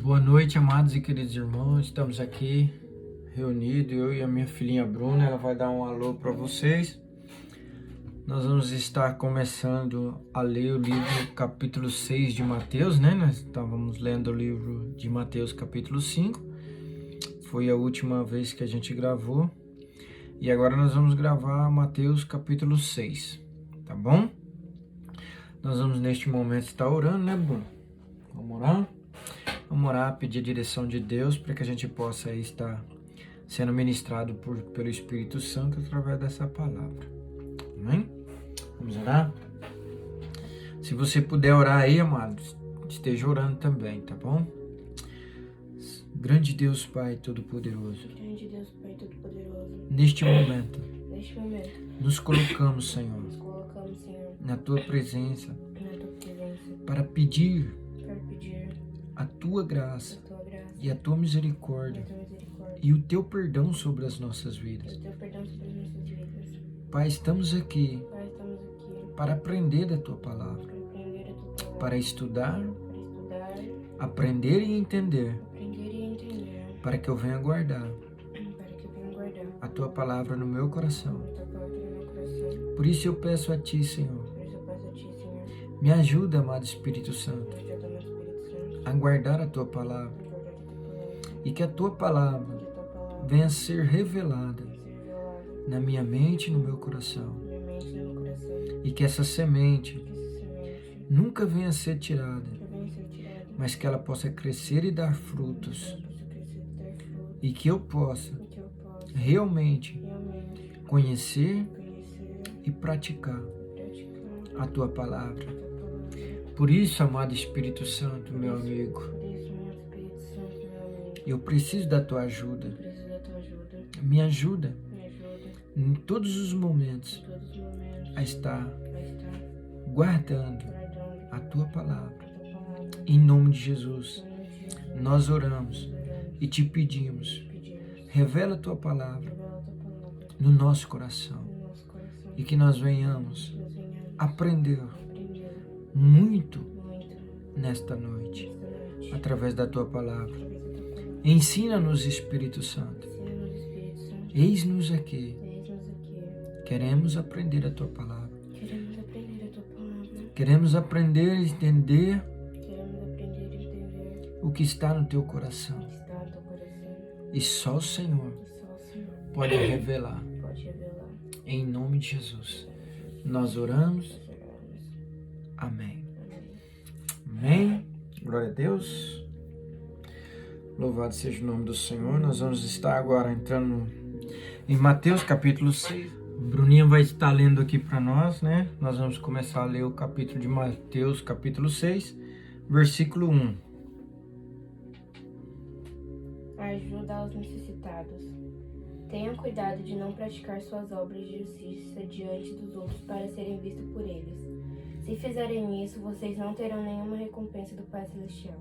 Boa noite, amados e queridos irmãos. Estamos aqui reunidos, eu e a minha filhinha Bruna. Ela vai dar um alô para vocês. Nós vamos estar começando a ler o livro capítulo 6 de Mateus, né? Nós estávamos lendo o livro de Mateus capítulo 5. Foi a última vez que a gente gravou. E agora nós vamos gravar Mateus capítulo 6, tá bom? Nós vamos neste momento estar orando, né, Bruno? Vamos orar? Vamos orar, pedir a direção de Deus para que a gente possa aí estar sendo ministrado pelo Espírito Santo através dessa palavra. Amém? Vamos orar? Se você puder orar aí, amados, esteja orando também, tá bom? Grande Deus, Pai Todo-Poderoso. Grande Deus, Pai Todo-Poderoso. Neste momento, nos colocamos, Senhor, Senhor, na Tua presença, para para pedir pedir a Tua graça a Tua graça e a Tua e a misericórdia Tua misericórdia e o Teu perdão sobre as nossas e vidas. o Teu perdão sobre as nossas vidas. Pai, estamos aqui Pai, estamos aqui para aprender da Tua palavra, para aprender a Tua palavra, para estudar, para estudar, aprender e entender, aprender e entender, para que eu venha guardar para que eu venha guardar a Tua palavra no meu coração. a Tua palavra no meu coração. Por isso eu peço a Ti, Senhor, Por isso eu peço a Ti, Senhor, me ajuda, amado Espírito Santo, me ajuda, meu Espírito Santo, a guardar a Tua palavra a guardar a Tua palavra, e que a Tua palavra que a Tua palavra venha a ser revelada seja revelada na minha mente e no meu coração, na minha mente e no meu coração, e que essa semente que essa semente nunca venha a ser tirada, que venha a ser tirada, mas que ela possa crescer e dar que frutos, ela possa crescer e dar fruto, e que eu possa e que eu possa realmente realmente conhecer conhecer e praticar e praticar a Tua palavra. a Tua palavra. Por isso, amado Espírito Santo, meu amigo, Por isso, meu Espírito Santo, meu amigo, eu preciso da Tua ajuda. preciso da Tua ajuda. Me ajuda Me ajuda em todos os momentos em todos os momentos a estar a estar guardando guardando a Tua palavra. a Tua palavra. Em nome de Jesus, Em nome de Jesus, nós oramos oramos e te pedimos, e pedimos. revela a Tua palavra Revela a Tua palavra no nosso coração no nosso coração. e que nós venhamos Nós venhamos aprender aprender muito muito nesta noite, nesta noite através da Tua palavra. através da Tua palavra. Ensina-nos, Espírito Santo. Ensina-nos, Espírito Santo. Eis-nos aqui. Eis-nos aqui. Queremos aprender a Tua palavra. Queremos aprender a Tua palavra. Queremos aprender e entender Queremos aprender e entender o que está no Teu o coração. que está no Teu coração. E só o Senhor E só o Senhor pode revelar. pode revelar. Em nome de Jesus, nós oramos. Nós oramos. Amém. Amém. Amém. Glória a Deus. Louvado seja o nome do Senhor. Nós vamos estar agora entrando em Mateus capítulo 6. Bruninha vai estar lendo aqui para nós, né? Nós vamos começar a ler o capítulo de Mateus capítulo 6, versículo 1. Ajuda aos necessitados. Tenham cuidado de não praticar suas obras de justiça diante dos outros para serem vistos por eles. Se fizerem isso, vocês não terão nenhuma recompensa do Pai Celestial.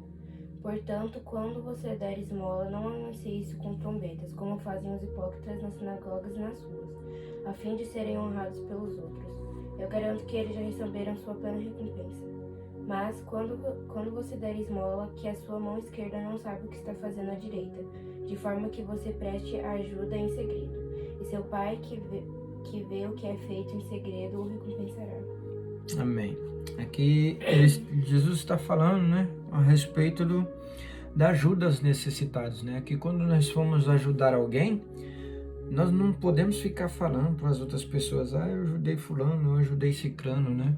Portanto, quando você der esmola, não anuncie isso com trombetas, como fazem os hipócritas nas sinagogas e nas ruas, a fim de serem honrados pelos outros. Eu garanto que eles já receberam sua plena recompensa. Mas, quando você der esmola, que a sua mão esquerda não saiba o que está fazendo a direita, de forma que você preste a ajuda em segredo. E seu Pai, que vê o que é feito em segredo, o recompensará. Amém. Aqui Jesus está falando, né, a respeito da ajuda aos necessitados, né? Que quando nós formos ajudar alguém, nós não podemos ficar falando para as outras pessoas, eu ajudei fulano, eu ajudei ciclano, né?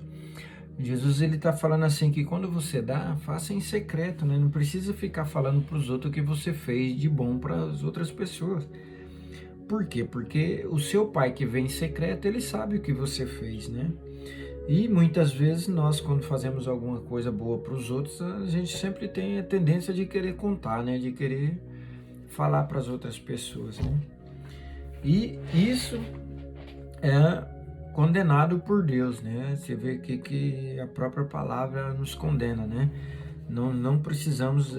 Jesus, ele está falando assim que quando você dá, faça em secreto, né? Não precisa ficar falando para os outros o que você fez de bom para as outras pessoas. Por quê? Porque o seu Pai que vem em secreto, ele sabe o que você fez, né? E muitas vezes nós, quando fazemos alguma coisa boa para os outros, a gente sempre tem a tendência de querer contar, né? De querer falar para as outras pessoas, né? E isso é condenado por Deus, né? Você vê que a própria palavra nos condena, né? Não precisamos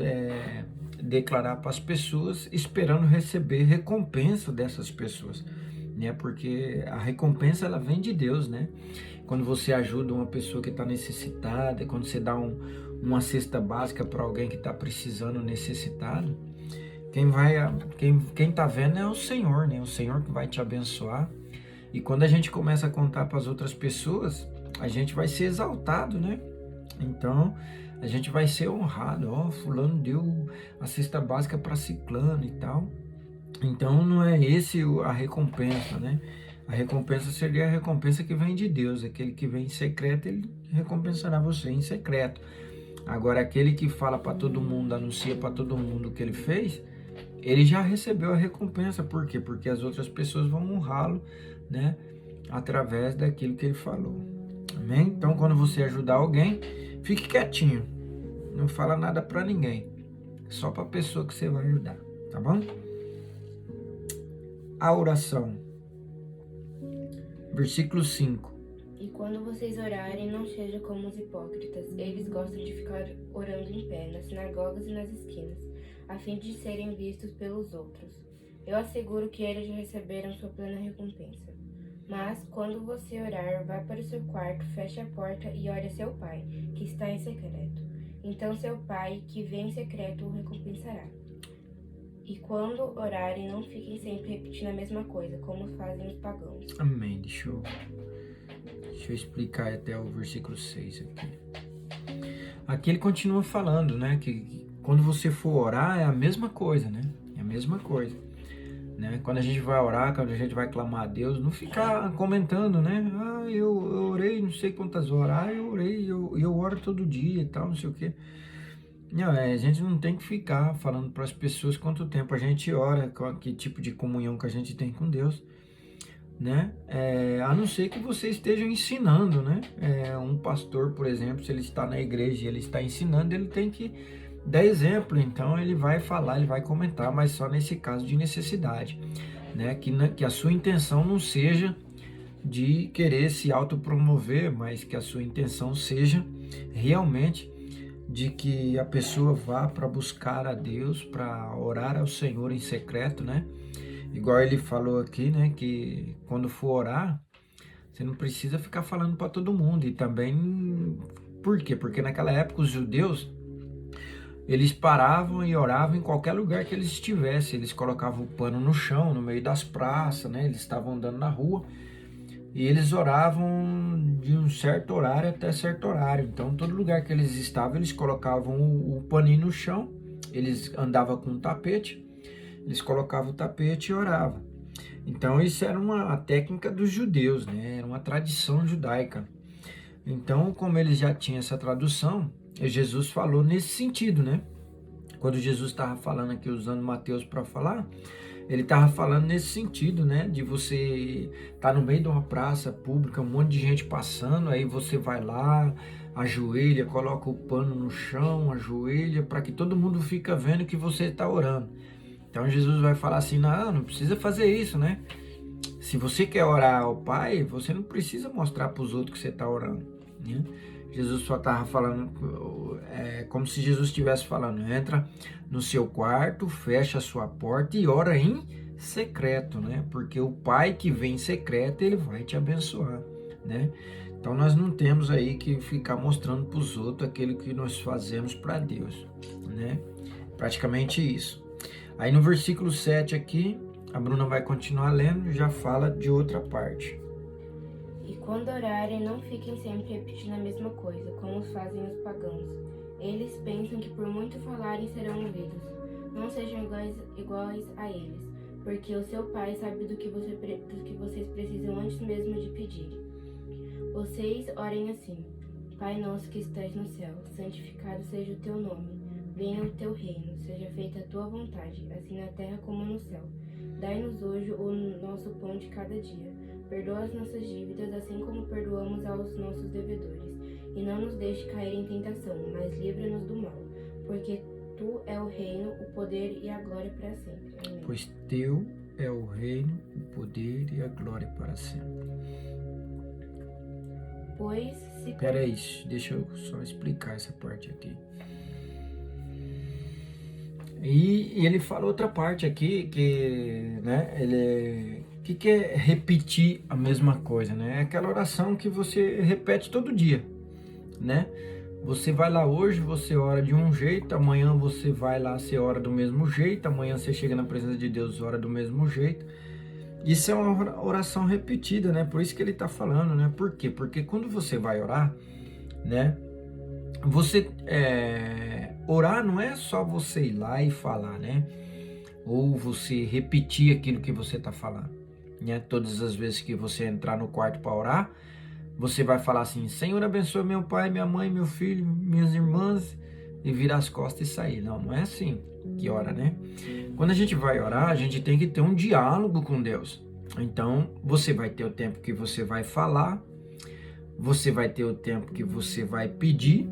declarar para as pessoas esperando receber recompensa dessas pessoas, né? Porque a recompensa ela vem de Deus, né? Quando você ajuda uma pessoa que está necessitada, quando você dá uma cesta básica para alguém que está precisando, necessitado, quem tá vendo é o Senhor, né? O Senhor que vai te abençoar. E quando a gente começa a contar para as outras pessoas, a gente vai ser exaltado, né? Então, a gente vai ser honrado. Ó, fulano deu a cesta básica para ciclano e tal. Então, não é esse a recompensa, né? A recompensa seria a recompensa que vem de Deus. Aquele que vem em secreto, ele recompensará você em secreto. Agora, aquele que fala para todo mundo, anuncia para todo mundo o que ele fez, ele já recebeu a recompensa. Por quê? Porque as outras pessoas vão honrá-lo, né? Através daquilo que ele falou. Amém? Então, quando você ajudar alguém, fique quietinho. Não fala nada para ninguém. Só para a pessoa que você vai ajudar. Tá bom? A oração. Versículo 5. E quando vocês orarem, não seja como os hipócritas. Eles gostam de ficar orando em pé, nas sinagogas e nas esquinas, a fim de serem vistos pelos outros. Eu asseguro que eles já receberam sua plena recompensa. Mas, quando você orar, vá para o seu quarto, feche a porta e ore a seu pai, que está em secreto. Então seu pai, que vê em secreto, o recompensará. E quando orarem, não fiquem sempre repetindo a mesma coisa, como fazem os pagãos. Amém. Deixa eu explicar até o versículo 6 aqui. Aqui ele continua falando, né? Que quando você for orar, é a mesma coisa, né? É a mesma coisa. Né? Quando a gente vai orar, quando a gente vai clamar a Deus, não ficar comentando, né? Ah, eu orei não sei quantas horas. Ah, eu orei, eu oro todo dia e tal, não sei o quê. Não, a gente não tem que ficar falando para as pessoas quanto tempo a gente ora, que tipo de comunhão que a gente tem com Deus, né? A não ser que você esteja ensinando, né? Um pastor, por exemplo, se ele está na igreja e ele está ensinando, ele tem que dar exemplo, então ele vai falar, ele vai comentar, mas só nesse caso de necessidade, né? Que a sua intenção não seja de querer se autopromover, mas que a sua intenção seja realmente de que a pessoa vá para buscar a Deus, para orar ao Senhor em secreto, né? Igual ele falou aqui, né? Que quando for orar, você não precisa ficar falando para todo mundo. E também, por quê? Porque naquela época os judeus, eles paravam e oravam em qualquer lugar que eles estivessem. Eles colocavam o pano no chão, no meio das praças, né? Eles estavam andando na rua. E eles oravam de um certo horário até certo horário. Então, todo lugar que eles estavam, eles colocavam o paninho no chão. Eles andavam com um tapete. Eles colocavam o tapete e oravam. Então, isso era uma técnica dos judeus, né? Era uma tradição judaica. Então, como eles já tinham essa tradução, Jesus falou nesse sentido, né? Quando Jesus estava falando aqui, usando Mateus para falar, ele estava falando nesse sentido, né? De você estar no meio de uma praça pública, um monte de gente passando, aí você vai lá, ajoelha, coloca o pano no chão, ajoelha, para que todo mundo fique vendo que você está orando. Então Jesus vai falar assim, não precisa fazer isso, né? Se você quer orar ao Pai, você não precisa mostrar para os outros que você está orando, né? Jesus só estava falando, como se Jesus estivesse falando, entra no seu quarto, fecha a sua porta e ora em secreto, né? Porque o Pai que vem em secreto, ele vai te abençoar, né? Então nós não temos aí que ficar mostrando para os outros aquilo que nós fazemos para Deus, né? Praticamente isso. Aí no versículo 7 aqui, a Bruna vai continuar lendo, já fala de outra parte. E quando orarem, não fiquem sempre repetindo a mesma coisa, como fazem os pagãos. Eles pensam que por muito falarem serão ouvidos. Não sejam iguais a eles, porque o seu Pai sabe do que vocês precisam antes mesmo de pedir. Vocês orem assim: Pai nosso que estás no céu, santificado seja o teu nome. Venha o teu reino, seja feita a tua vontade, assim na terra como no céu. Dai-nos hoje o nosso pão de cada dia. Perdoa as nossas dívidas, assim como perdoamos aos nossos devedores. E não nos deixe cair em tentação, mas livra-nos do mal. Porque tu é o reino, o poder e a glória para sempre. Amém. Pois teu é o reino, o poder e a glória para sempre. Pois se... Peraí, deixa eu só explicar essa parte aqui. E ele fala outra parte aqui, que, né, que é repetir a mesma coisa, né? É aquela oração que você repete todo dia, né? Você vai lá hoje, você ora de um jeito, amanhã você vai lá, você ora do mesmo jeito, amanhã você chega na presença de Deus, ora do mesmo jeito. Isso é uma oração repetida, né? Por isso que ele está falando, né? Por quê? Porque quando você vai orar, né? Você orar não é só você ir lá e falar, né? Ou você repetir aquilo que você está falando, né? Todas as vezes que você entrar no quarto para orar, você vai falar assim: Senhor, abençoe meu pai, minha mãe, meu filho, minhas irmãs, e virar as costas e sair. Não, não é assim que ora, né? Quando a gente vai orar, a gente tem que ter um diálogo com Deus. Então, você vai ter o tempo que você vai falar, você vai ter o tempo que você vai pedir,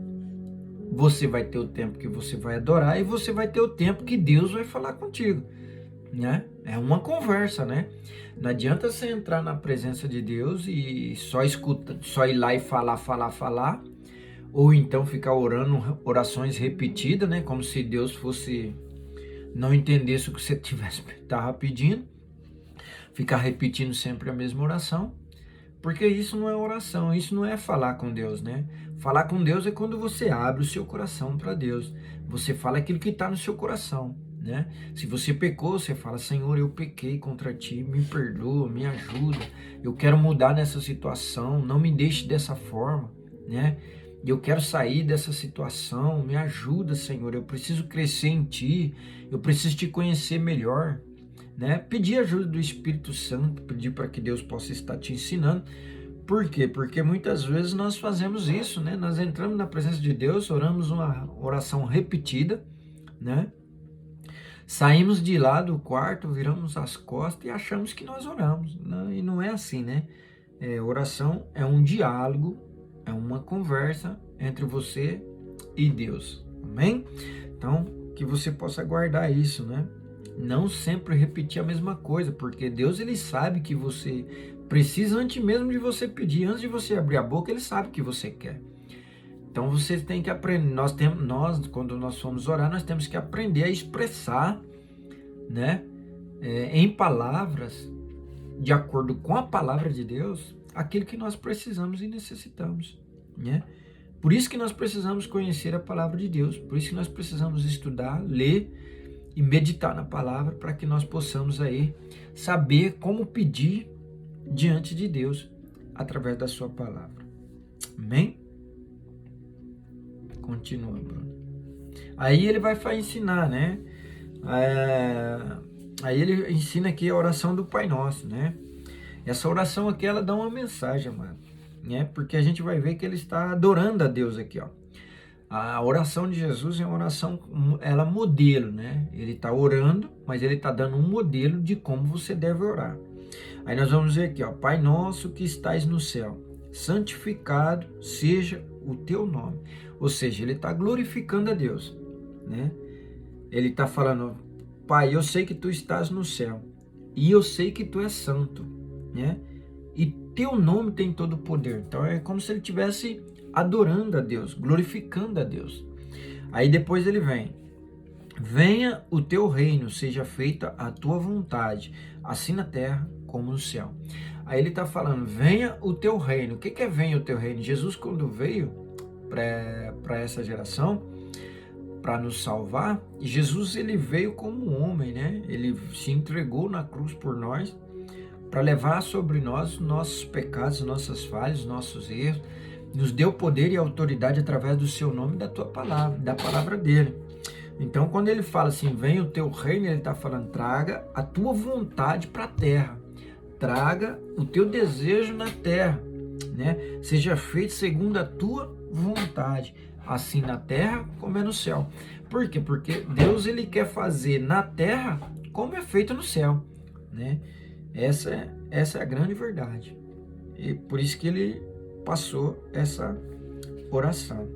você vai ter o tempo que você vai adorar e você vai ter o tempo que Deus vai falar contigo, né? É uma conversa, né? Não adianta você entrar na presença de Deus e só escuta, só ir lá e falar, ou então ficar orando orações repetidas, né? Como se Deus fosse não entendesse o que você estava pedindo, ficar repetindo sempre a mesma oração, porque isso não é oração, isso não é falar com Deus, né? Falar com Deus é quando você abre o seu coração para Deus, você fala aquilo que está no seu coração, né? Se você pecou, você fala: Senhor, eu pequei contra ti, me perdoa, me ajuda, eu quero mudar nessa situação, não me deixe dessa forma, né? Eu quero sair dessa situação, me ajuda, Senhor, eu preciso crescer em ti, eu preciso te conhecer melhor, né? Pedir ajuda do Espírito Santo, pedir para que Deus possa estar te ensinando. Por quê? Porque muitas vezes nós fazemos isso, né? Nós entramos na presença de Deus, oramos uma oração repetida, né? Saímos de lá do quarto, viramos as costas e achamos que nós oramos. E não é assim, né? Oração é um diálogo, é uma conversa entre você e Deus. Amém? Então, que você possa guardar isso, né? Não sempre repetir a mesma coisa, porque Deus, ele sabe que você precisa antes mesmo de você pedir, antes de você abrir a boca, ele sabe o que você quer. Então você tem que aprender, quando nós formos orar, nós temos que aprender a expressar, né, em palavras, de acordo com a palavra de Deus, aquilo que nós precisamos e necessitamos, né? Por isso que nós precisamos conhecer a palavra de Deus, por isso que nós precisamos estudar, ler e meditar na palavra, para que nós possamos aí saber como pedir diante de Deus através da sua palavra. Amém? Continua, Bruno. Aí ele vai ensinar, né? Aí ele ensina aqui a oração do Pai Nosso, né? Essa oração aqui, ela dá uma mensagem, mano, né? Porque a gente vai ver que ele está adorando a Deus aqui, ó. A oração de Jesus é uma oração, ela modelo, né? Ele está orando, mas ele está dando um modelo de como você deve orar. Aí nós vamos ver aqui, ó: Pai nosso que estais no céu, santificado seja o teu nome. Ou seja, ele está glorificando a Deus, né? Ele está falando: Pai, eu sei que tu estás no céu e eu sei que tu és santo, né? E teu nome tem todo o poder. Então é como se ele estivesse adorando a Deus, glorificando a Deus. Aí depois ele vem: venha o teu reino, seja feita a tua vontade, assim na terra como no céu. Aí ele está falando: venha o teu reino. O que é venha o teu reino? Jesus, quando veio para essa geração, para nos salvar, Jesus, ele veio como homem, né? Ele se entregou na cruz por nós, para levar sobre nós nossos pecados, nossas falhas, nossos erros, nos deu poder e autoridade através do seu nome e da tua palavra, da palavra dele. Então, quando ele fala assim: venha o teu reino, ele está falando: traga a tua vontade para a terra, traga o teu desejo na terra, né? Seja feito segundo a tua vontade, assim na terra como é no céu. Por quê? Porque Deus, ele quer fazer na terra como é feito no céu, né? Essa é a grande verdade. E por isso que ele passou essa oração.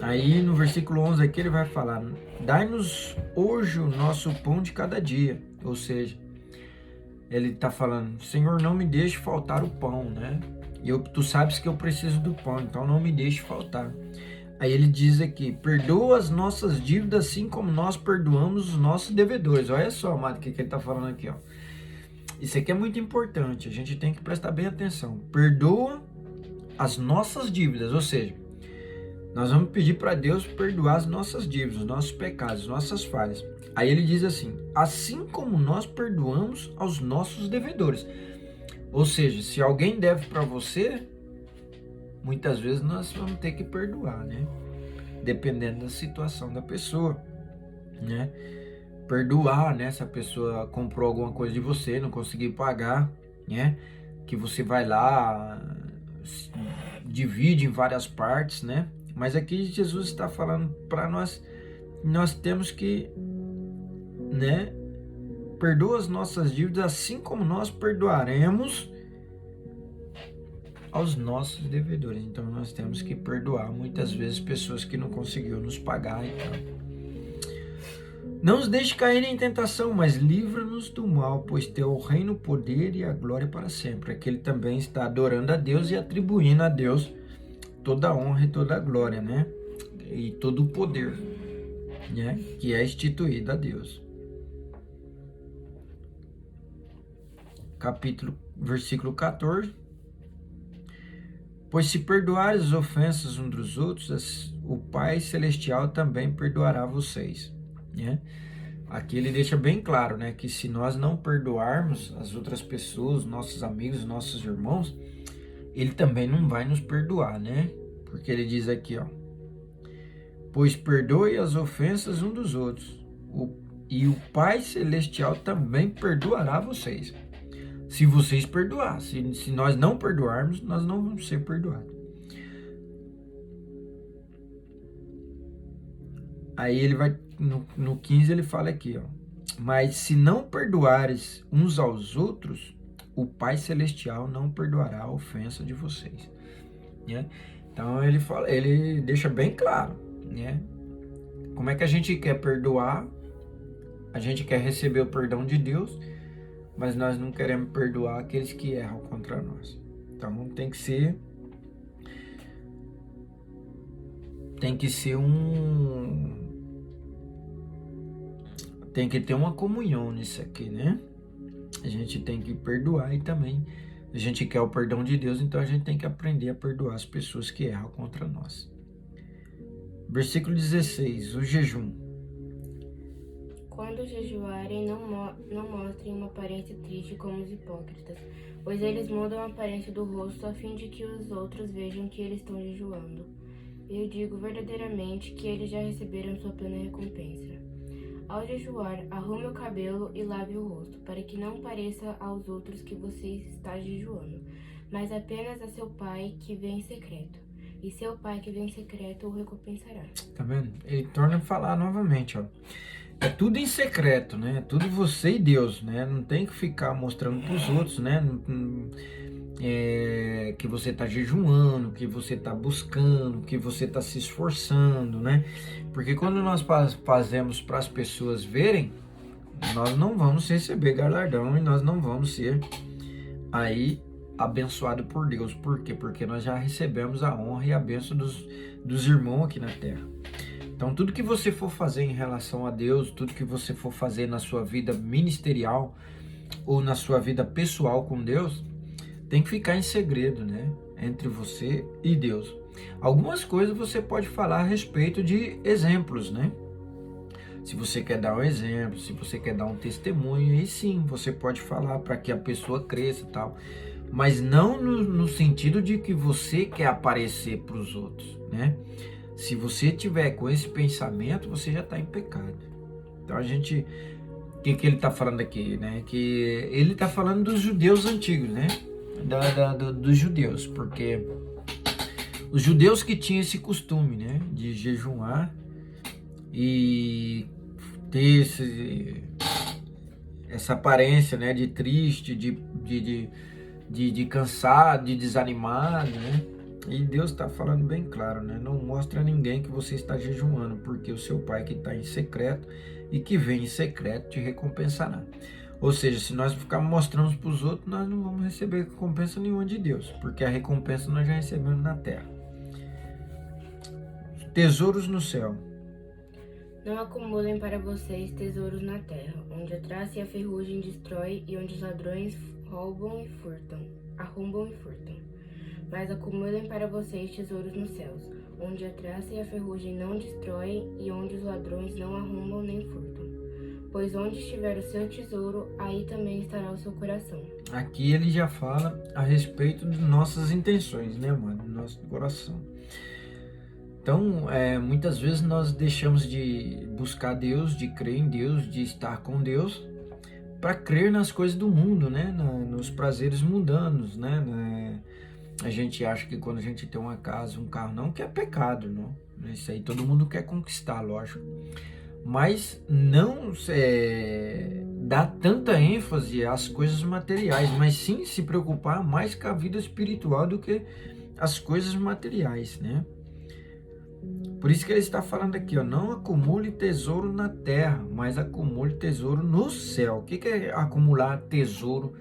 Aí no versículo 11 aqui ele vai falar: dai-nos hoje o nosso pão de cada dia. Ou seja, ele está falando: Senhor, não me deixe faltar o pão, né? Tu sabes que eu preciso do pão, então não me deixe faltar. Aí ele diz aqui: perdoa as nossas dívidas assim como nós perdoamos os nossos devedores. Olha só, amado, o que ele está falando aqui, ó. Isso aqui é muito importante, a gente tem que prestar bem atenção. Perdoa as nossas dívidas, ou seja, nós vamos pedir para Deus perdoar as nossas dívidas, os nossos pecados, as nossas falhas. Aí ele diz assim, assim como nós perdoamos aos nossos devedores. Ou seja, se alguém deve para você, muitas vezes nós vamos ter que perdoar, né? Dependendo da situação da pessoa, né? Perdoar, né? Se a pessoa comprou alguma coisa de você, não conseguiu pagar, né? Que você vai lá, divide em várias partes, né? Mas aqui Jesus está falando para nós temos que, né? Perdoa as nossas dívidas assim como nós perdoaremos aos nossos devedores. Então nós temos que perdoar muitas vezes pessoas que não conseguiram nos pagar e tal. Não nos deixe cair em tentação, mas livra-nos do mal, pois teu é o reino, o poder e a glória para sempre. Aqui ele também está adorando a Deus e atribuindo a Deus toda a honra e toda a glória, né? E todo o poder, né? Que é instituído a Deus. Versículo 14. Pois se perdoares as ofensas uns dos outros, o Pai Celestial também perdoará vocês, né? Aqui ele deixa bem claro, né, que se nós não perdoarmos as outras pessoas, nossos amigos, nossos irmãos, ele também não vai nos perdoar, né? Porque ele diz aqui, ó, pois perdoe as ofensas uns dos outros, e o Pai Celestial também perdoará vocês. Se vocês perdoarem, se nós não perdoarmos, nós não vamos ser perdoados. Aí ele vai, no 15 ele fala aqui, ó, mas se não perdoares uns aos outros, o Pai Celestial não perdoará a ofensa de vocês, né? Então ele deixa bem claro, né? Como é que a gente quer perdoar? A gente quer receber o perdão de Deus, mas nós não queremos perdoar aqueles que erram contra nós. Então tem que ser tem que ter uma comunhão nisso aqui, né? A gente tem que perdoar e também a gente quer o perdão de Deus, então a gente tem que aprender a perdoar as pessoas que erram contra nós. Versículo 16, o jejum. Quando jejuarem, não mostrem uma aparência triste como os hipócritas, pois eles mudam a aparência do rosto a fim de que os outros vejam que eles estão jejuando. Eu digo verdadeiramente que eles já receberam sua plena recompensa. Ao jejuar, arrume o cabelo e lave o rosto, para que não pareça aos outros que você está jejuando, mas apenas a seu Pai que vem em secreto. E seu Pai que vem em secreto o recompensará. Tá vendo? Ele torna a falar novamente, ó. É tudo em secreto, né? É tudo você e Deus, né? Não tem que ficar mostrando para os outros, né? Que você está jejuando, que você está buscando, que você está se esforçando, né? Porque quando nós fazemos para as pessoas verem, nós não vamos receber galardão e nós não vamos ser aí abençoado por Deus. Por quê? Porque nós já recebemos a honra e a bênção dos irmãos aqui na terra. Então, tudo que você for fazer em relação a Deus, tudo que você for fazer na sua vida ministerial ou na sua vida pessoal com Deus, tem que ficar em segredo, né? Entre você e Deus. Algumas coisas você pode falar a respeito de exemplos, né? Se você quer dar um exemplo, se você quer dar um testemunho, aí sim, você pode falar para que a pessoa cresça e tal. Mas não no sentido de que você quer aparecer para os outros, né? Se você tiver com esse pensamento, você já está em pecado. Então o que ele está falando aqui, né? Que ele está falando dos judeus antigos, né? Dos judeus, porque os judeus que tinham esse costume, né? De jejuar e ter essa aparência, né? De triste, de cansado, de desanimado, né? E Deus está falando bem claro, né? Não mostre a ninguém que você está jejuando, porque o seu Pai que está em secreto e que vem em secreto te recompensará. Ou seja, se nós ficarmos mostrando para os outros, nós não vamos receber recompensa nenhuma de Deus, porque a recompensa nós já recebemos na terra. Tesouros no céu. Não acumulem para vocês tesouros na terra, onde a traça e a ferrugem destrói e onde os ladrões arrombam e furtam. mas acumulem para vocês tesouros nos céus, onde a traça e a ferrugem não destroem e onde os ladrões não arrombam nem furtam. Pois onde estiver o seu tesouro, aí também estará o seu coração. Aqui ele já fala a respeito de nossas intenções, né, mano? Do nosso coração. Então, muitas vezes nós deixamos de buscar Deus, de crer em Deus, de estar com Deus, para crer nas coisas do mundo, né? Nos prazeres mundanos, né? A gente acha que quando a gente tem uma casa, um carro, não que é pecado, não. Isso aí todo mundo quer conquistar, lógico. Mas não dá tanta ênfase às coisas materiais, mas sim se preocupar mais com a vida espiritual do que as coisas materiais, né? Por isso que ele está falando aqui, ó, não acumule tesouro na terra, mas acumule tesouro no céu. O que é acumular tesouro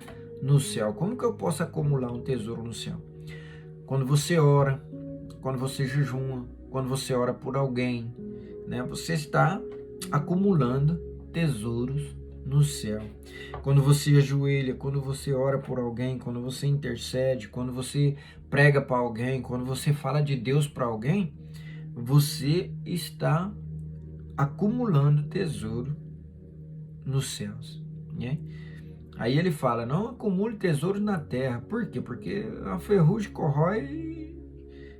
no céu? Como que eu posso acumular um tesouro no céu? Quando você ora, quando você jejuma, quando você ora por alguém, né? Você está acumulando tesouros no céu. Quando você ajoelha, quando você ora por alguém, quando você intercede, quando você prega para alguém, quando você fala de Deus para alguém, você está acumulando tesouro nos céus, né? Aí ele fala, não acumule tesouro na terra. Por quê? Porque a ferrugem corrói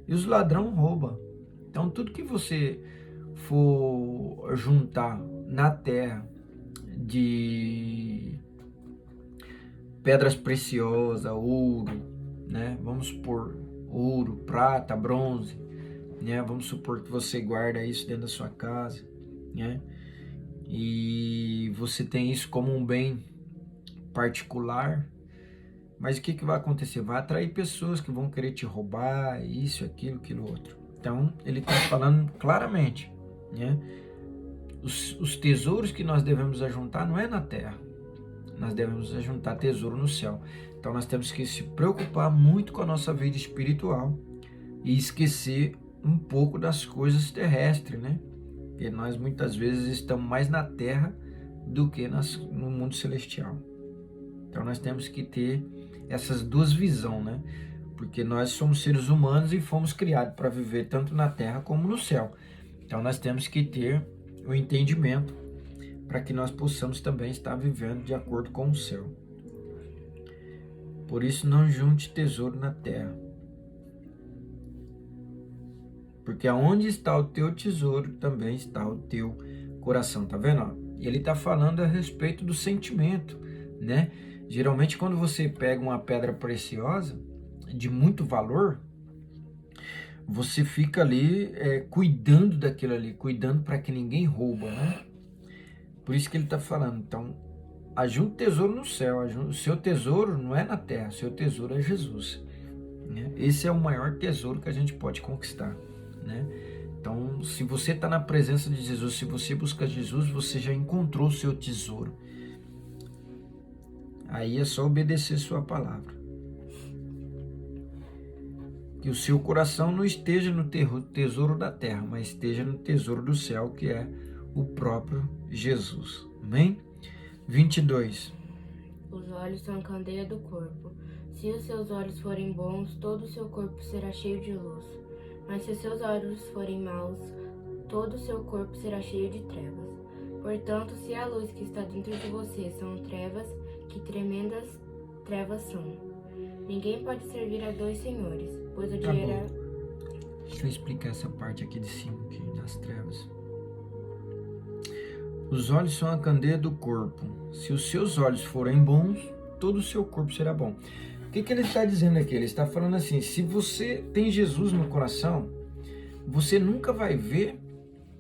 e os ladrões roubam. Então tudo que você for juntar na terra de pedras preciosas, ouro, né? Vamos supor ouro, prata, bronze, né? Vamos supor que você guarda isso dentro da sua casa, né? E você tem isso como um bem particular, mas o que vai acontecer? Vai atrair pessoas que vão querer te roubar, isso, aquilo outro. Então, ele está falando claramente, né? Os tesouros que nós devemos ajuntar não é na terra, nós devemos ajuntar tesouro no céu. Então, nós temos que se preocupar muito com a nossa vida espiritual e esquecer um pouco das coisas terrestres, né? Porque nós muitas vezes estamos mais na terra do que no mundo celestial. Então nós temos que ter essas duas visões, né? Porque nós somos seres humanos e fomos criados para viver tanto na terra como no céu. Então nós temos que ter o entendimento para que nós possamos também estar vivendo de acordo com o céu. Por isso não junte tesouro na terra. Porque aonde está o teu tesouro, também está o teu coração, tá vendo? E ele está falando a respeito do sentimento, né? Geralmente quando você pega uma pedra preciosa, de muito valor, você fica ali cuidando daquilo ali, cuidando para que ninguém rouba, né? Por isso que ele está falando, então, ajunte tesouro no céu, o seu tesouro não é na terra, o seu tesouro é Jesus, né? Esse é o maior tesouro que a gente pode conquistar, né? Então, se você está na presença de Jesus, se você busca Jesus, você já encontrou o seu tesouro. Aí é só obedecer sua palavra. Que o seu coração não esteja no tesouro da terra, mas esteja no tesouro do céu, que é o próprio Jesus. Amém? 22. Os olhos são a candeia do corpo. Se os seus olhos forem bons, todo o seu corpo será cheio de luz. Mas se os seus olhos forem maus, todo o seu corpo será cheio de trevas. Portanto, se a luz que está dentro de você são trevas, que tremendas trevas são. Ninguém pode servir a dois senhores, pois odiará... Deixa eu explicar essa parte aqui de cima, aqui, das trevas. Os olhos são a candeia do corpo. Se os seus olhos forem bons, todo o seu corpo será bom. O que ele está dizendo aqui? Ele está falando assim, se você tem Jesus no coração, você nunca vai ver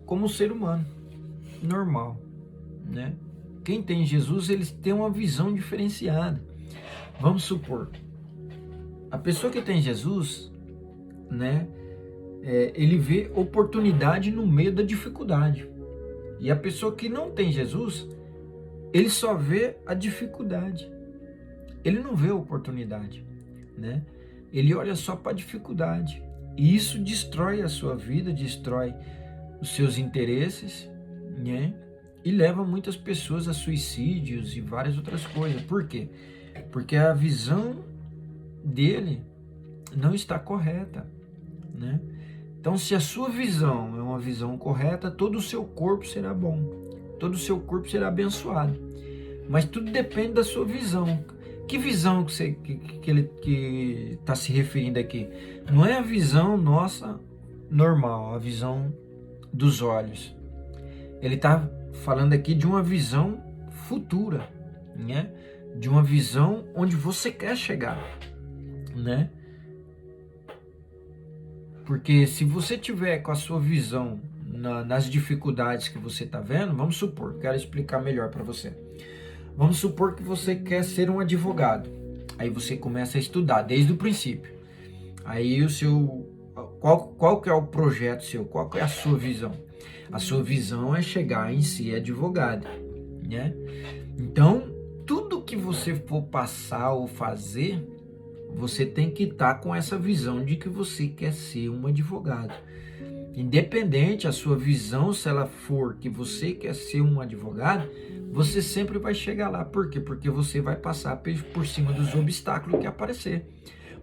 como um ser humano normal, né? Quem tem Jesus, eles têm uma visão diferenciada. Vamos supor, a pessoa que tem Jesus, né, ele vê oportunidade no meio da dificuldade. E a pessoa que não tem Jesus, ele só vê a dificuldade. Ele não vê a oportunidade, né? Ele olha só para a dificuldade. E isso destrói a sua vida, destrói os seus interesses, né? E leva muitas pessoas a suicídios e várias outras coisas. Por quê? Porque a visão dele não está correta, né? Então, se a sua visão é uma visão correta, todo o seu corpo será bom, todo o seu corpo será abençoado. Mas tudo depende da sua visão. Que visão que ele está se referindo aqui? Não é a visão nossa normal, a visão dos olhos. Ele está falando aqui de uma visão futura, né? De uma visão onde você quer chegar, né? Porque se você tiver com a sua visão nas dificuldades que você está vendo, vamos supor, quero explicar melhor para você. Vamos supor que você quer ser um advogado. Aí você começa a estudar desde o princípio. Aí o seu... Qual que é o projeto seu? Qual que é a sua visão? A sua visão é chegar em ser advogado, né? Então, tudo que você for passar ou fazer, você tem que estar com essa visão de que você quer ser um advogado. Independente a sua visão, se ela for que você quer ser um advogado, você sempre vai chegar lá. Por quê? Porque você vai passar por cima dos obstáculos que aparecer,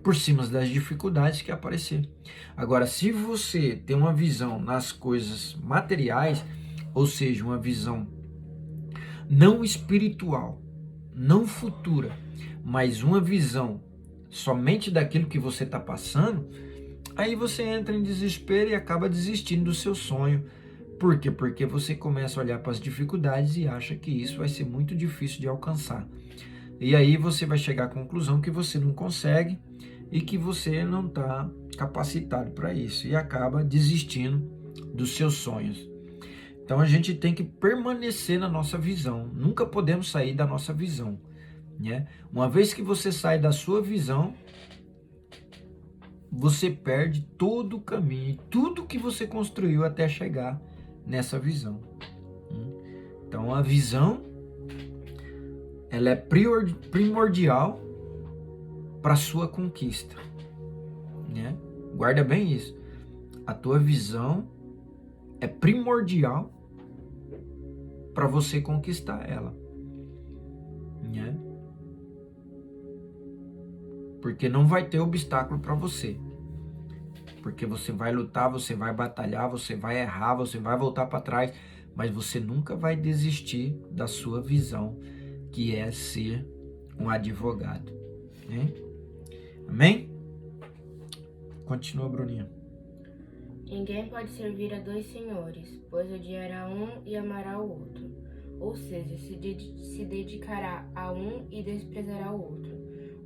por cima das dificuldades que aparecer. Agora, se você tem uma visão nas coisas materiais, ou seja, uma visão não espiritual, não futura, mas uma visão somente daquilo que você está passando, aí você entra em desespero e acaba desistindo do seu sonho. Por quê? Porque você começa a olhar para as dificuldades e acha que isso vai ser muito difícil de alcançar. E aí você vai chegar à conclusão que você não consegue e que você não está capacitado para isso e acaba desistindo dos seus sonhos. Então a gente tem que permanecer na nossa visão. Nunca podemos sair da nossa visão, né? Uma vez que você sai da sua visão, você perde todo o caminho, tudo que você construiu até chegar nessa visão. Então a visão, ela é primordial para a sua conquista, né? Guarda bem isso. A tua visão é primordial para você conquistar ela, né? Porque não vai ter obstáculo para você. Porque você vai lutar, você vai batalhar, você vai errar, você vai voltar para trás, mas você nunca vai desistir da sua visão, que é ser um advogado, né? Amém? Continua, Bruninha. Ninguém pode servir a dois senhores, pois odiará um e amará o outro. Ou seja, se dedicará a um e desprezará o outro.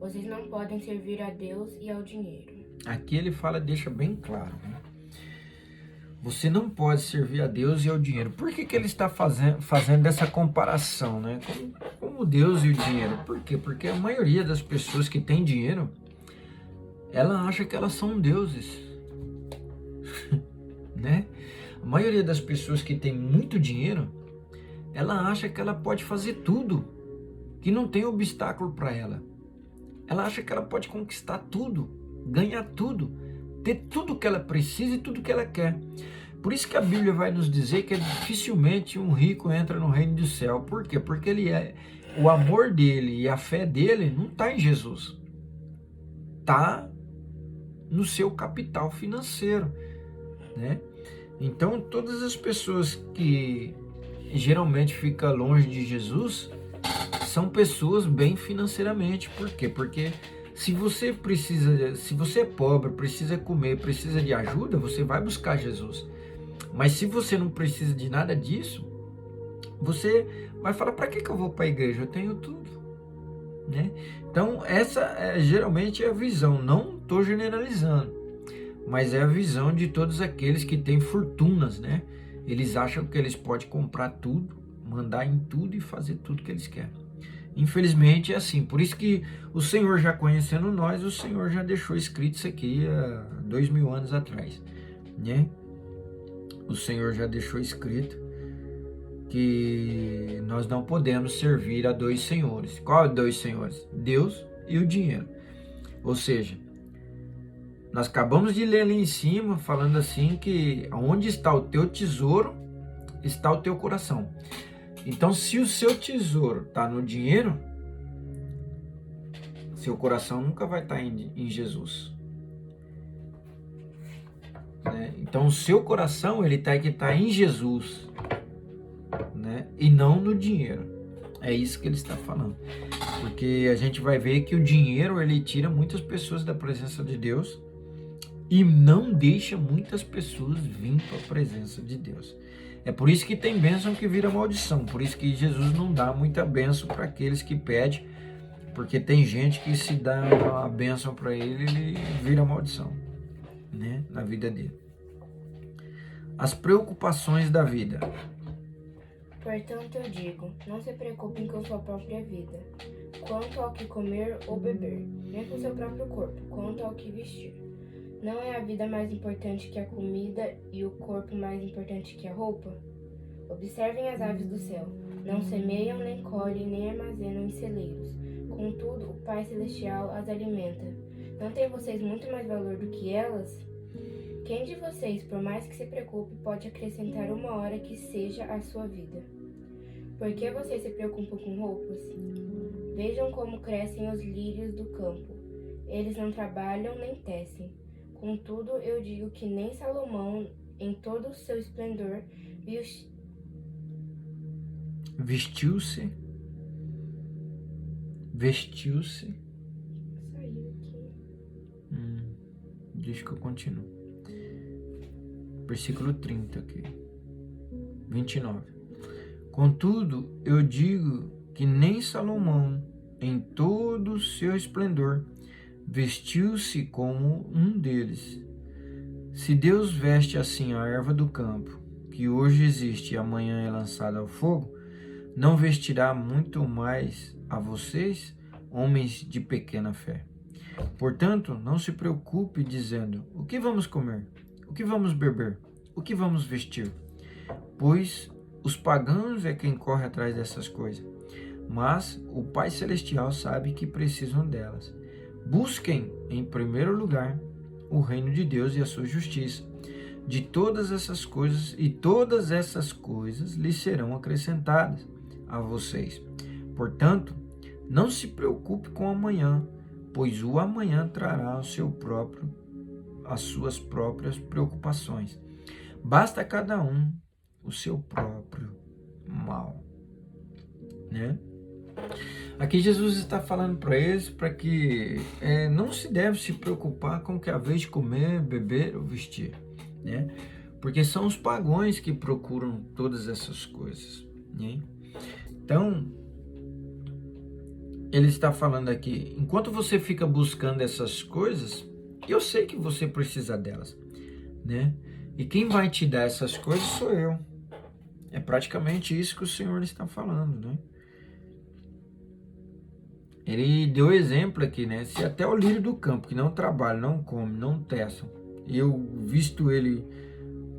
Vocês não podem servir a Deus e ao dinheiro. Aqui ele fala, deixa bem claro, né? Você não pode servir a Deus e ao dinheiro. Por que ele está fazendo essa comparação, né? Como Deus e o dinheiro? Por quê? Porque a maioria das pessoas que tem dinheiro, ela acha que elas são deuses, né? A maioria das pessoas que tem muito dinheiro, ela acha que ela pode fazer tudo, que não tem obstáculo para ela. Ela acha que ela pode conquistar tudo, ganhar tudo, ter tudo que ela precisa e tudo que ela quer. Por isso que a Bíblia vai nos dizer que dificilmente um rico entra no reino do céu. Por quê? Porque o amor dele e a fé dele não está em Jesus. Está no seu capital financeiro, né? Então, todas as pessoas que geralmente ficam longe de Jesus são pessoas bem financeiramente. Por quê? Porque se você é pobre, precisa comer, precisa de ajuda, você vai buscar Jesus. Mas se você não precisa de nada disso, você vai falar, para que eu vou para a igreja? Eu tenho tudo, né? Então, essa geralmente é a visão. Não estou generalizando, mas é a visão de todos aqueles que têm fortunas, né? Eles acham que eles podem comprar tudo, mandar em tudo e fazer tudo que eles querem. Infelizmente é assim. Por isso que o Senhor, já conhecendo nós, o Senhor já deixou escrito isso aqui há 2000 anos atrás, né? O Senhor já deixou escrito que nós não podemos servir a dois senhores. Qual dois senhores? Deus e o dinheiro. Ou seja, nós acabamos de ler ali em cima, falando assim que onde está o teu tesouro, está o teu coração. Então, se o seu tesouro está no dinheiro, seu coração nunca vai estar em Jesus, né? Então o seu coração ele tem que estar em Jesus, né? E não no dinheiro. É isso que ele está falando. Porque a gente vai ver que o dinheiro ele tira muitas pessoas da presença de Deus e não deixa muitas pessoas vir para a presença de Deus. É por isso que tem bênção que vira maldição. Por isso que Jesus não dá muita bênção para aqueles que pedem. Porque tem gente que se dá uma bênção para ele, ele vira maldição, né, na vida dele. As preocupações da vida. Portanto, eu digo, não se preocupem com sua própria vida, quanto ao que comer ou beber, nem com seu próprio corpo, quanto ao que vestir. Não é a vida mais importante que a comida e o corpo mais importante que a roupa? Observem as aves do céu. Não semeiam, nem colhem, nem armazenam em celeiros. Contudo, o Pai Celestial as alimenta. Não têm vocês muito mais valor do que elas? Quem de vocês, por mais que se preocupe, pode acrescentar uma hora que seja à sua vida? Por que vocês se preocupam com roupas? Vejam como crescem os lírios do campo. Eles não trabalham nem tecem. Contudo, eu digo que nem Salomão, em todo o seu esplendor, vestiu-se. Saiu aqui. Deixa que eu continuo. Versículo 30 aqui. 29. Contudo, eu digo que nem Salomão, em todo o seu esplendor, vestiu-se como um deles. Se Deus veste assim a erva do campo, que hoje existe e amanhã é lançada ao fogo, não vestirá muito mais a vocês, homens de pequena fé. Portanto, não se preocupe dizendo, o que vamos comer? O que vamos beber? O que vamos vestir? Pois os pagãos é quem corre atrás dessas coisas, mas o Pai Celestial sabe que precisam delas. Busquem, em primeiro lugar, o reino de Deus e a sua justiça. De todas essas coisas, e todas essas coisas lhes serão acrescentadas a vocês. Portanto, não se preocupe com o amanhã, pois o amanhã trará as suas próprias preocupações. Basta a cada um o seu próprio mal, né? Aqui Jesus está falando para eles para que não se deve se preocupar com o que é a vez de comer, beber ou vestir, né? Porque são os pagãos que procuram todas essas coisas, né? Então, ele está falando aqui, enquanto você fica buscando essas coisas, eu sei que você precisa delas, né? E quem vai te dar essas coisas sou eu. É praticamente isso que o Senhor está falando, né? Ele deu exemplo aqui, né? Se até o lírio do campo, que não trabalha, não come, não tece, eu visto ele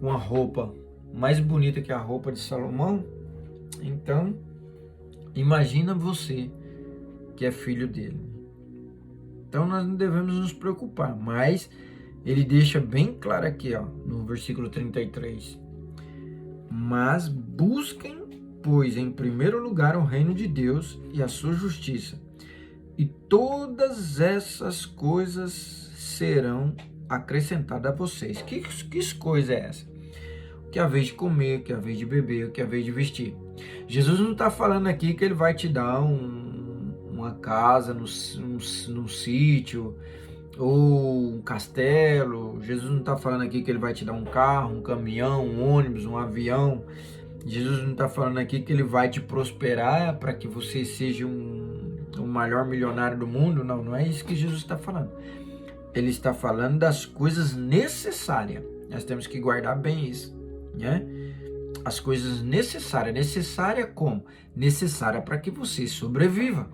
com a roupa mais bonita que a roupa de Salomão, então imagina você que é filho dele. Então nós não devemos nos preocupar, mas ele deixa bem claro aqui, ó, no versículo 33. Mas busquem, pois, em primeiro lugar o reino de Deus e a sua justiça, e todas essas coisas serão acrescentadas a vocês. Que coisa é essa? O que é a vez de comer, o que é a vez de beber, o que é a vez de vestir. Jesus não está falando aqui que ele vai te dar uma casa num sítio ou um castelo. Jesus não está falando aqui que ele vai te dar um carro, um caminhão, um ônibus, um avião. Jesus não está falando aqui que ele vai te prosperar para que você seja o maior milionário do mundo. Não é isso que Jesus está falando. Ele está falando das coisas necessárias. Nós temos que guardar bem isso, né? As coisas necessárias. Necessária como? Necessária para que você sobreviva,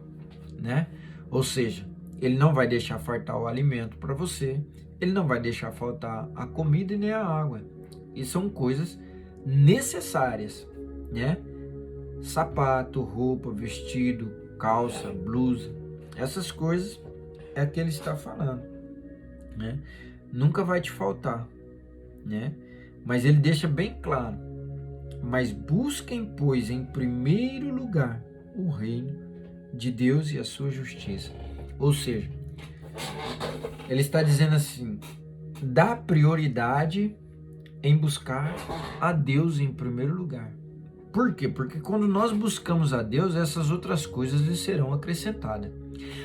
né? Ou seja, ele não vai deixar faltar o alimento para você, ele não vai deixar faltar a comida e nem a água. E são coisas necessárias, né? Sapato, roupa, vestido, calça, blusa, essas coisas é que ele está falando, né? Nunca vai te faltar, né? Mas ele deixa bem claro, mas busquem, pois, em primeiro lugar o reino de Deus e a sua justiça. Ou seja, ele está dizendo assim, dá prioridade em buscar a Deus em primeiro lugar. Por quê? Porque quando nós buscamos a Deus, essas outras coisas lhe serão acrescentadas.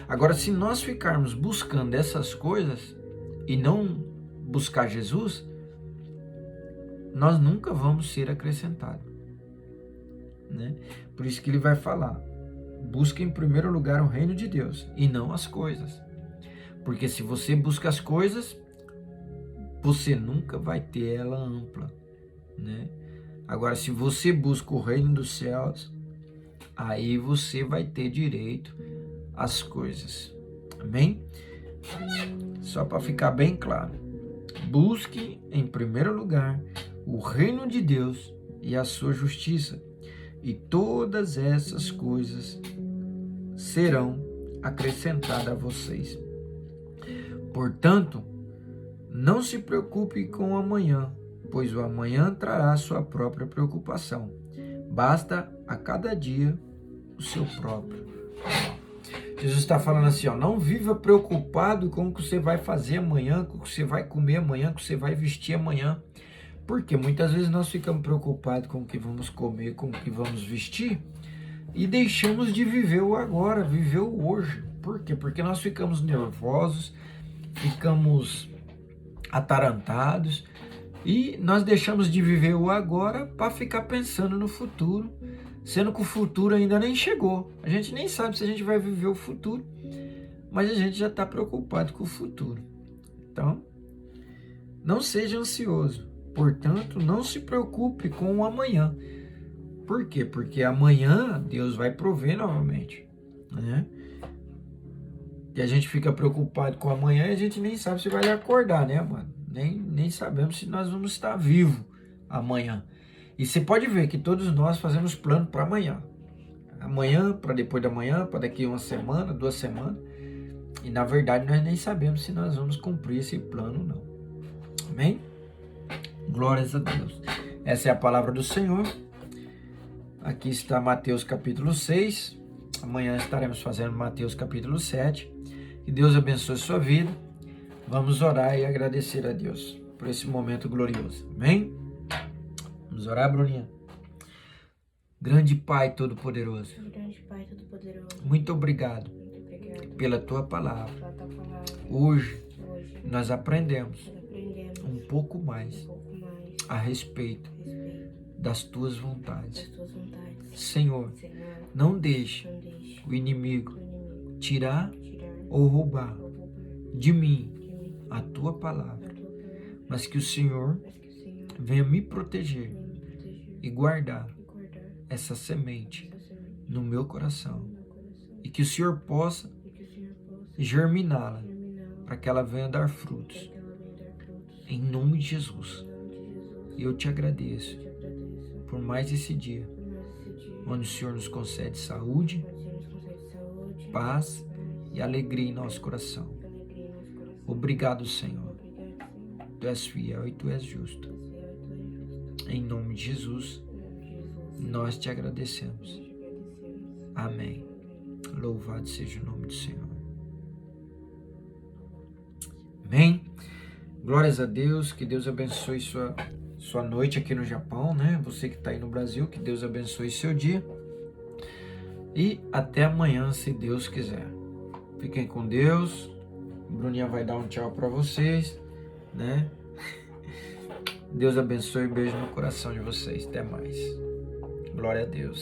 Agora, se nós ficarmos buscando essas coisas e não buscar Jesus, nós nunca vamos ser acrescentados, né? Por isso que ele vai falar, busque em primeiro lugar o reino de Deus e não as coisas. Porque se você busca as coisas, você nunca vai ter ela ampla, né? Agora, se você busca o reino dos céus, aí você vai ter direito às coisas. Amém? Só para ficar bem claro. Busque em primeiro lugar o reino de Deus e a sua justiça, e todas essas coisas serão acrescentadas a vocês. Portanto, não se preocupe com o amanhã, pois o amanhã trará sua própria preocupação. Basta a cada dia o seu próprio. Jesus está falando assim, ó, não viva preocupado com o que você vai fazer amanhã, com o que você vai comer amanhã, com o que você vai vestir amanhã. Porque muitas vezes nós ficamos preocupados com o que vamos comer, com o que vamos vestir, e deixamos de viver o agora, viver o hoje. Por quê? Porque nós ficamos nervosos, ficamos atarantados, e nós deixamos de viver o agora para ficar pensando no futuro, sendo que o futuro ainda nem chegou. A gente nem sabe se a gente vai viver o futuro, mas a gente já está preocupado com o futuro. Então, não seja ansioso. Portanto, não se preocupe com o amanhã. Por quê? Porque amanhã Deus vai prover novamente, né? E a gente fica preocupado com amanhã e a gente nem sabe se vai acordar, né, mano? Nem sabemos se nós vamos estar vivos amanhã. E você pode ver que todos nós fazemos plano para amanhã. Amanhã, para depois da manhã, para daqui uma semana, 2 semanas. E na verdade nós nem sabemos se nós vamos cumprir esse plano ou não. Amém? Glórias a Deus. Essa é a palavra do Senhor. Aqui está Mateus capítulo 6. Amanhã estaremos fazendo Mateus capítulo 7. Que Deus abençoe a sua vida. Vamos orar e agradecer a Deus por esse momento glorioso. Amém? Vamos orar, Bruninha? Grande Pai Todo-Poderoso. Grande Pai Todo-Poderoso. Muito obrigado pela Tua palavra. Hoje nós aprendemos um pouco mais a respeito das Tuas vontades. Senhor, não deixe o inimigo tirar ou roubar de mim a Tua palavra, mas que o Senhor venha me proteger e guardar essa semente no meu coração e que o Senhor possa germiná-la para que ela venha dar frutos em nome de Jesus. E eu te agradeço por mais esse dia onde o Senhor nos concede saúde, paz e alegria em nosso coração. Obrigado, Senhor. Tu és fiel e Tu és justo. Em nome de Jesus, nós te agradecemos. Amém. Louvado seja o nome do Senhor. Amém. Glórias a Deus. Que Deus abençoe sua noite aqui no Japão, né? Você que está aí no Brasil, que Deus abençoe seu dia. E até amanhã, se Deus quiser. Fiquem com Deus. Bruninha vai dar um tchau para vocês, né? Deus abençoe, beijo no coração de vocês. Até mais. Glória a Deus.